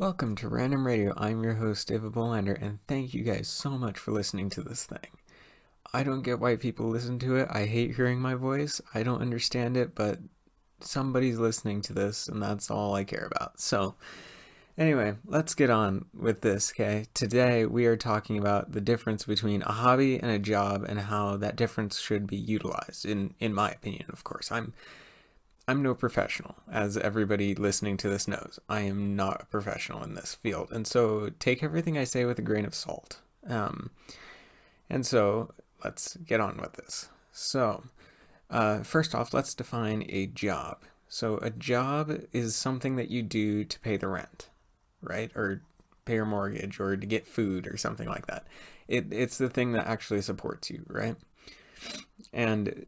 Welcome to Random Radio. I'm your host, David Bolander, and thank you guys so much for listening to this thing. I don't get why people listen to it. I hate hearing my voice. I don't understand it, but somebody's listening to this, and that's all I care about. So, anyway, let's get on with this, okay? Today, we are talking about the difference between a hobby and a job and how that difference should be utilized, in my opinion, of course. I'm no professional, as everybody listening to this knows. I am not a professional in this field, and so take everything I say with a grain of salt. And so let's get on with this. So, first off, let's define a job. So, a job is something that you do to pay the rent, right? Or pay your mortgage, or to get food, or something like that. It's the thing that actually supports you, right? And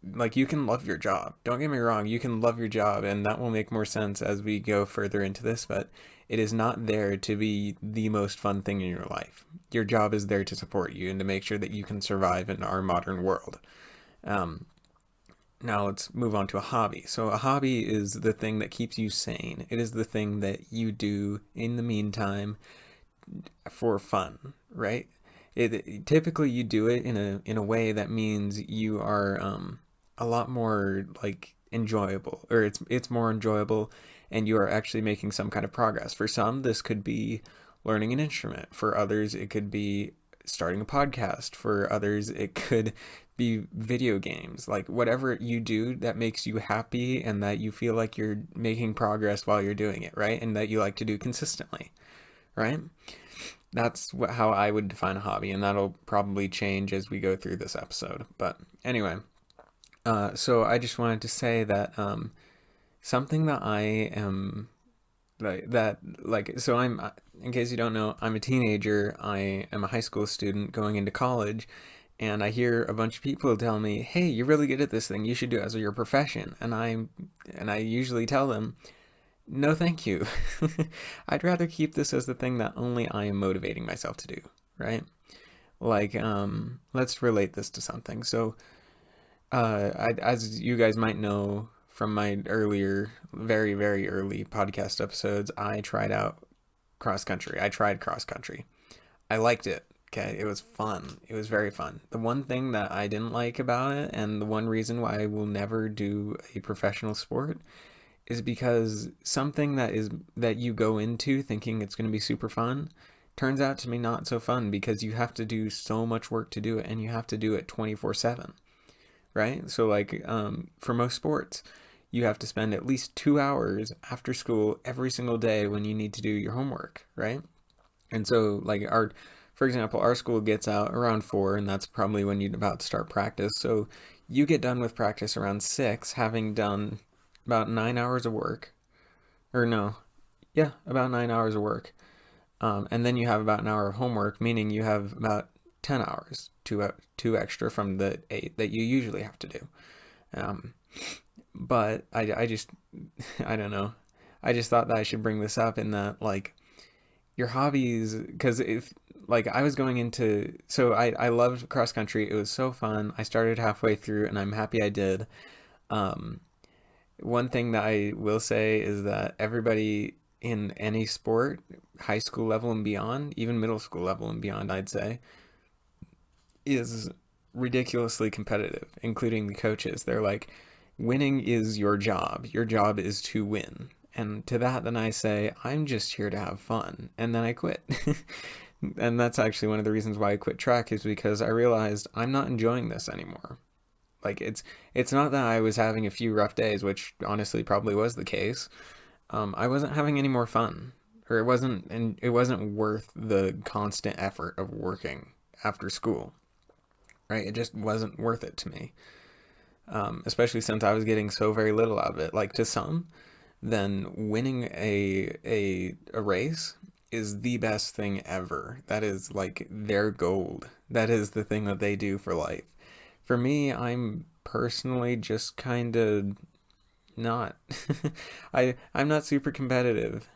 like you can love your job. Don't get me wrong, you can love your job, and that will make more sense as we go further into this, but it is not there to be the most fun thing in your life. Your job is there to support you and to make sure that you can survive in our modern world. Um, Now let's move on to a hobby. So a hobby is the thing that keeps you sane. It is the thing that you do in the meantime for fun, right? Typically you do it in a way that means you are a lot more like enjoyable, or it's more enjoyable, and you are actually making some kind of progress. For some, this could be learning an instrument. For others, it could be starting a podcast. For others, it could be video games. Like whatever you do that makes you happy and that you feel like you're making progress while you're doing it, right? And that you like to do consistently, right? How I would define a hobby, and that'll probably change as we go through this episode. But anyway, so I just wanted to say that something that I am so in case you don't know, I'm a teenager. I am a high school student going into college, and I hear a bunch of people tell me, "Hey, you're really good at this thing. You should do it as your profession." And I usually tell them, no, thank you. I'd rather keep this as the thing that only I am motivating myself to do, right? Like, let's relate this to something. So, as you guys might know from my earlier, very, very early podcast episodes, I tried out cross country. I tried cross country. I liked it. Okay, it was fun. It was very fun. The one thing that I didn't like about it, and the one reason why I will never do a professional sport, is because something that you go into thinking it's going to be super fun turns out to be not so fun, because you have to do so much work to do it, and you have to do it 24/7, right? So like for most sports, you have to spend at least 2 hours after school every single day when you need to do your homework, right? And so like for example, our school gets out around 4, and that's probably when you're about to start practice. So you get done with practice around 6, having done about 9 hours of work, or no, yeah, about 9 hours of work. And then you have about an hour of homework, meaning you have about 10 hours, two extra from the 8 that you usually have to do. Um, but I just, I don't know. I just thought that I should bring this up, in that, like, your hobbies, because if, like, I was going into, so I loved cross country. It was so fun. I started halfway through, and I'm happy I did. Um, One thing that I will say is that everybody in any sport, high school level and beyond, even middle school level and beyond, I'd say, is ridiculously competitive, including the coaches. They're like, winning is your job. Your job is to win. And to that, then I say, I'm just here to have fun. And then I quit. And that's actually one of the reasons why I quit track, is because I realized I'm not enjoying this anymore. Like it's not that I was having a few rough days, which honestly probably was the case. I wasn't having any more fun, or it wasn't worth the constant effort of working after school, right? It just wasn't worth it to me. Especially since I was getting so very little out of it. Like, to some, then winning a race is the best thing ever. That is like their gold. That is the thing that they do for life. For me, I'm personally just kind of not. I'm not super competitive,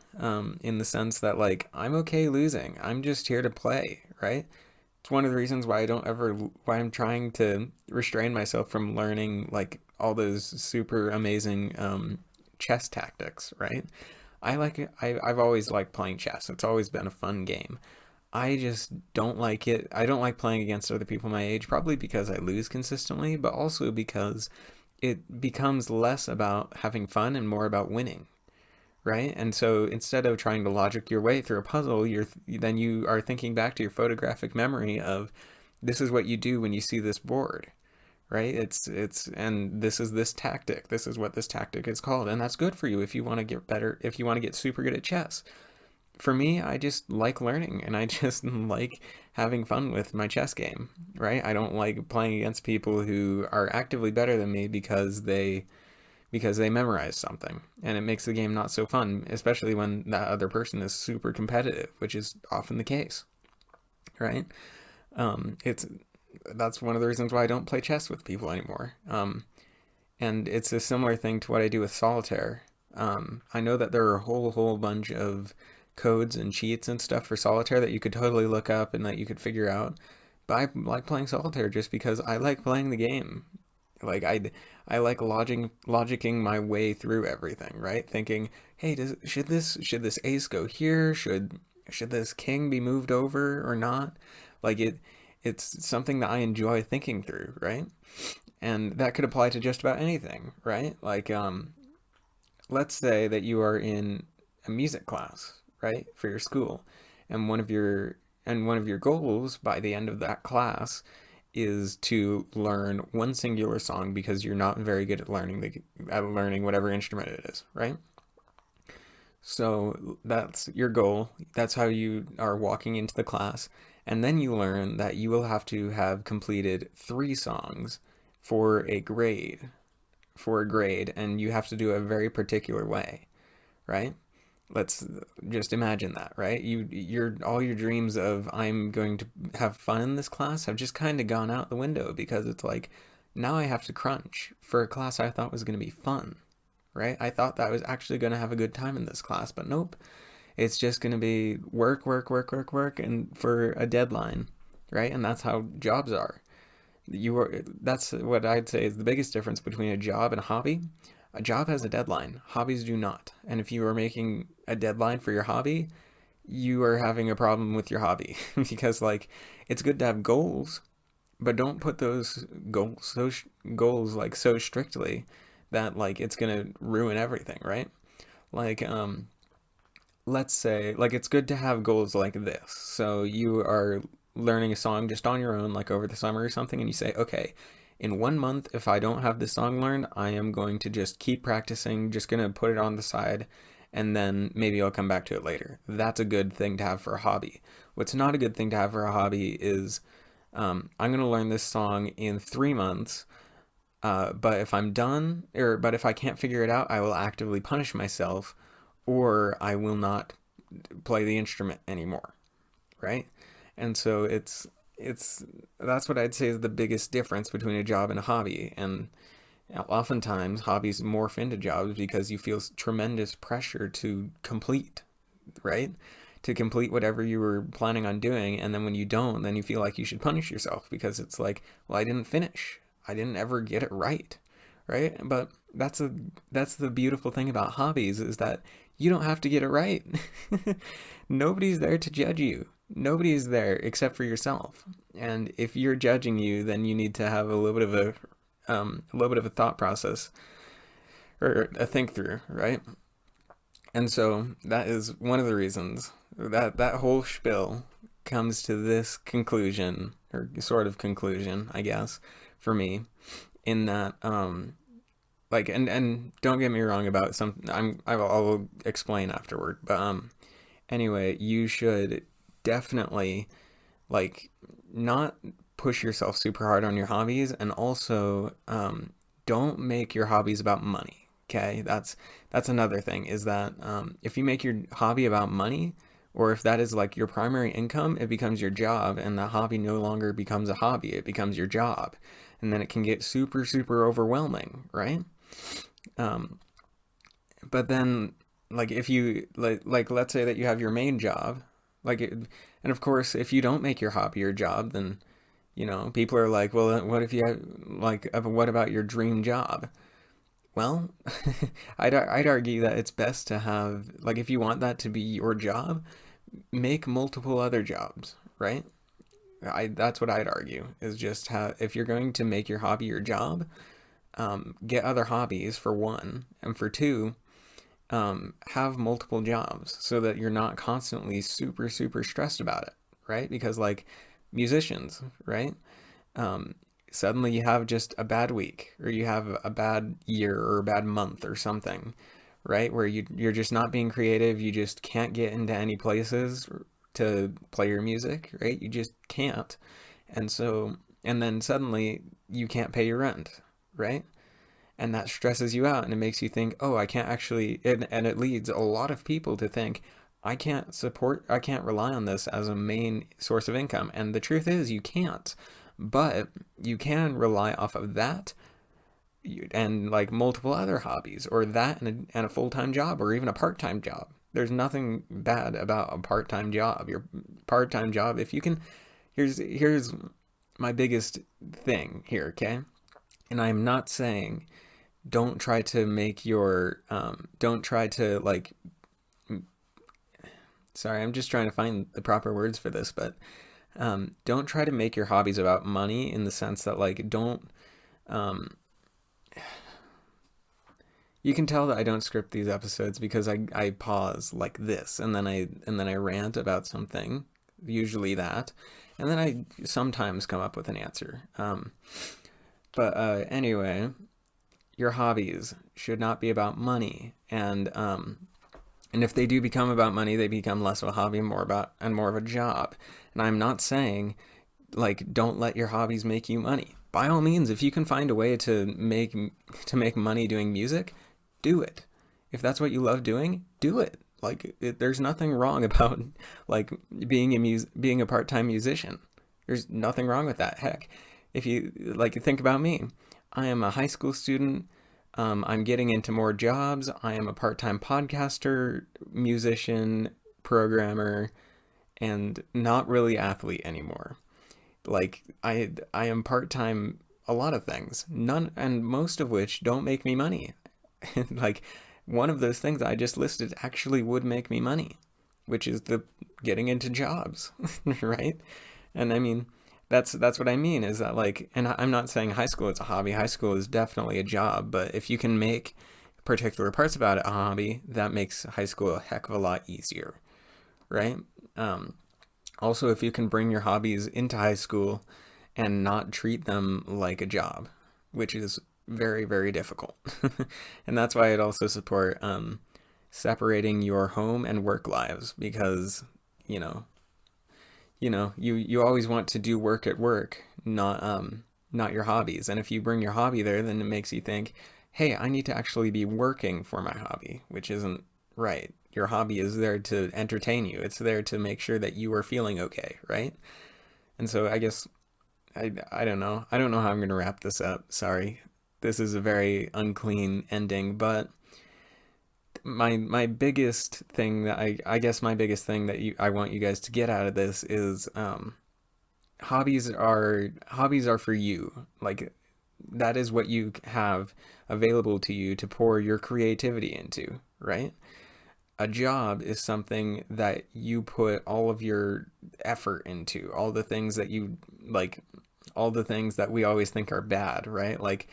in the sense that, like, I'm okay losing. I'm just here to play, right? It's one of the reasons why I'm trying to restrain myself from learning, like, all those super amazing chess tactics, right? I've always liked playing chess. It's always been a fun game. I just don't like it. I don't like playing against other people my age, probably because I lose consistently, but also because it becomes less about having fun and more about winning, right? And so instead of trying to logic your way through a puzzle, then you are thinking back to your photographic memory of this is what you do when you see this board, right? It's and this is this tactic. This is what this tactic is called, and that's good for you if you want to get better, if you want to get super good at chess. For me, I just like learning and I just like having fun with my chess game, right? I don't like playing against people who are actively better than me because they memorize something, and it makes the game not so fun, especially when that other person is super competitive, which is often the case, right? It's That's one of the reasons why I don't play chess with people anymore. And it's a similar thing to what I do with solitaire. I know that there are a whole bunch of codes and cheats and stuff for solitaire that you could totally look up and that you could figure out. But I like playing solitaire just because I like playing the game. Like I like logicking my way through everything, right? Thinking, hey, should this ace go here? Should this king be moved over or not? Like it's something that I enjoy thinking through, right? And that could apply to just about anything, right? Like let's say that you are in a music class, right, for your school, and one of your goals by the end of that class is to learn one singular song because you're not very good at learning whatever instrument it is, right? So that's your goal. That's how you are walking into the class. And then you learn that you will have to have completed 3 songs for a grade, and you have to do it a very particular way, right? Let's just imagine that, right? Your all your dreams of I'm going to have fun in this class have just kind of gone out the window because it's like now I have to crunch for a class I thought was going to be fun, right? I thought that I was actually going to have a good time in this class, but nope. It's just going to be work, work, work, work, work, and for a deadline, right? And that's how jobs are. That's what I'd say is the biggest difference between a job and a hobby. A job has a deadline. Hobbies do not. And if you are making a deadline for your hobby, you are having a problem with your hobby because like it's good to have goals, but don't put those goals like so strictly that like it's going to ruin everything, right? Like let's say like it's good to have goals like this. So you are learning a song just on your own like over the summer or something, and you say, okay, in 1 month if I don't have this song learned, I am going to just keep practicing, just going to put it on the side, and then maybe I'll come back to it later. That's a good thing to have for a hobby. What's not a good thing to have for a hobby is I'm going to learn this song in 3 months, but if I'm done, but if I can't figure it out, I will actively punish myself, or I will not play the instrument anymore, right? And so it's that's what I'd say is the biggest difference between a job and a hobby. And oftentimes hobbies morph into jobs because you feel tremendous pressure to complete, right? To complete whatever you were planning on doing, and then when you don't, then you feel like you should punish yourself because it's like, well, I didn't finish. I didn't ever get it right, right? But that's the beautiful thing about hobbies is that you don't have to get it right. Nobody's there to judge you. Nobody's there except for yourself. And if you're judging you, then you need to have a little bit of a thought process or a think through, right? And so that is one of the reasons that that whole spiel comes to this conclusion, or sort of conclusion, I guess, for me, in that like and don't get me wrong about some I'll explain afterward, but anyway, you should definitely like not push yourself super hard on your hobbies, and also don't make your hobbies about money. Okay, that's another thing is that if you make your hobby about money, or if that is like your primary income, it becomes your job, and the hobby no longer becomes a hobby, it becomes your job, and then it can get super overwhelming, right? um, but then like if you like let's say that you have your main job, and of course if you don't make your hobby your job, then people are like, well, what if you have like what about your dream job? Well, I'd argue that it's best to have, like, if you want that to be your job, make multiple other jobs, right? That's what I'd argue is just how, if you're going to make your hobby your job, get other hobbies for one, and for two, have multiple jobs so that you're not constantly super, super stressed about it, right? Because, like, musicians, right? Um, Suddenly you have just a bad week, or you have a bad year or a bad month or something, right? Where you're just not being creative, you just can't get into any places to play your music, right? You just can't. And so, and then suddenly you can't pay your rent, right? And that stresses you out and it makes you think, oh, I can't actually, and it leads a lot of people to think, I can't rely on this as a main source of income. And the truth is, you can't. But you can rely off of that and like multiple other hobbies, or that and a full-time job, or even a part-time job. There's nothing bad about a part-time job. Your part-time job, if you can, here's my biggest thing here, okay? And I'm not saying don't try to make your don't try to like, sorry, I'm just trying to find the proper words for this, but don't try to make your hobbies about money, in the sense that, like, don't um, you can tell that I don't script these episodes because I pause like this, and then I rant about something, usually that, and then I sometimes come up with an answer. But anyway, your hobbies should not be about money, and if they do become about money, they become less of a hobby and more of a job. And I'm not saying, like, don't let your hobbies make you money. By all means, if you can find a way to make money doing music, do it. If that's what you love doing, do it. Like, there's nothing wrong about, like, being a part-time musician. There's nothing wrong with that. Heck, if you, like, think about me, I am a high school student. I'm getting into more jobs. I am a part-time podcaster, musician, programmer, and not really athlete anymore. Like, I am part-time a lot of things. None, and most of which don't make me money. Like, one of those things I just listed actually would make me money, which is the getting into jobs, right? And I mean, that's what I mean, is that, like, and I'm not saying high school is a hobby. High school is definitely a job, but if you can make particular parts about it a hobby, that makes high school a heck of a lot easier, right? Um, Also, if you can bring your hobbies into high school and not treat them like a job, which is very, very difficult. And that's why I'd also support separating your home and work lives, because, you know, you always want to do work at work, not your hobbies. And if you bring your hobby there, then it makes you think, hey, I need to actually be working for my hobby, which isn't right. Your hobby is there to entertain you. It's there to make sure that you are feeling okay, right? And so I guess I don't know. I don't know how I'm going to wrap this up. Sorry. This is a very unclean ending, but my biggest thing that I guess my biggest thing that I want you guys to get out of this is, hobbies are for you. Like, that is what you have available to you to pour your creativity into, right? A job is something that you put all of your effort into, all the things that you like, all the things that we always think are bad, right? Like,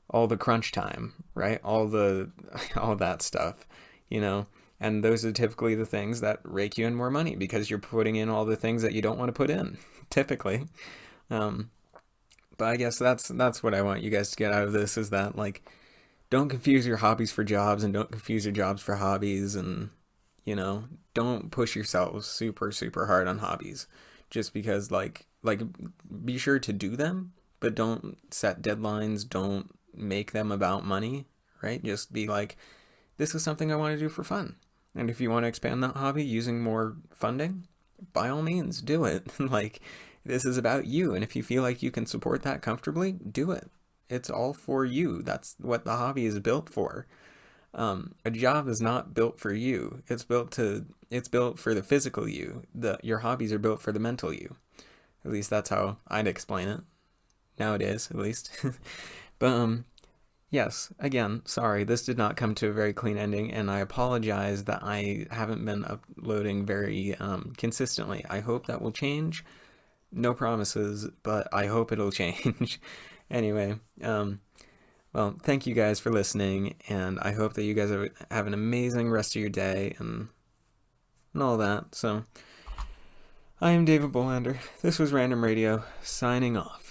all the crunch time, right? All the all that stuff, you know. And those are typically the things that rake you in more money, because you're putting in all the things that you don't want to put in, typically. Um, but I guess that's what I want you guys to get out of this, is that, like, don't confuse your hobbies for jobs, and don't confuse your jobs for hobbies, and, you know, don't push yourselves super, super hard on hobbies just because, like, be sure to do them, but don't set deadlines, don't make them about money, right? Just be like, this is something I want to do for fun. And if you want to expand that hobby using more funding, by all means, do it. Like, this is about you. And if you feel like you can support that comfortably, do it. It's all for you. That's what the hobby is built for. A job is not built for you. It's built for the physical you. Your hobbies are built for the mental you. At least that's how I'd explain it. Nowadays, at least. But Yes, again, sorry, this did not come to a very clean ending, and I apologize that I haven't been uploading very consistently. I hope that will change. No promises, but I hope it'll change. Anyway, well, thank you guys for listening, and I hope that you guys have an amazing rest of your day and all that. So, I am David Bolander. This was Random Radio, signing off.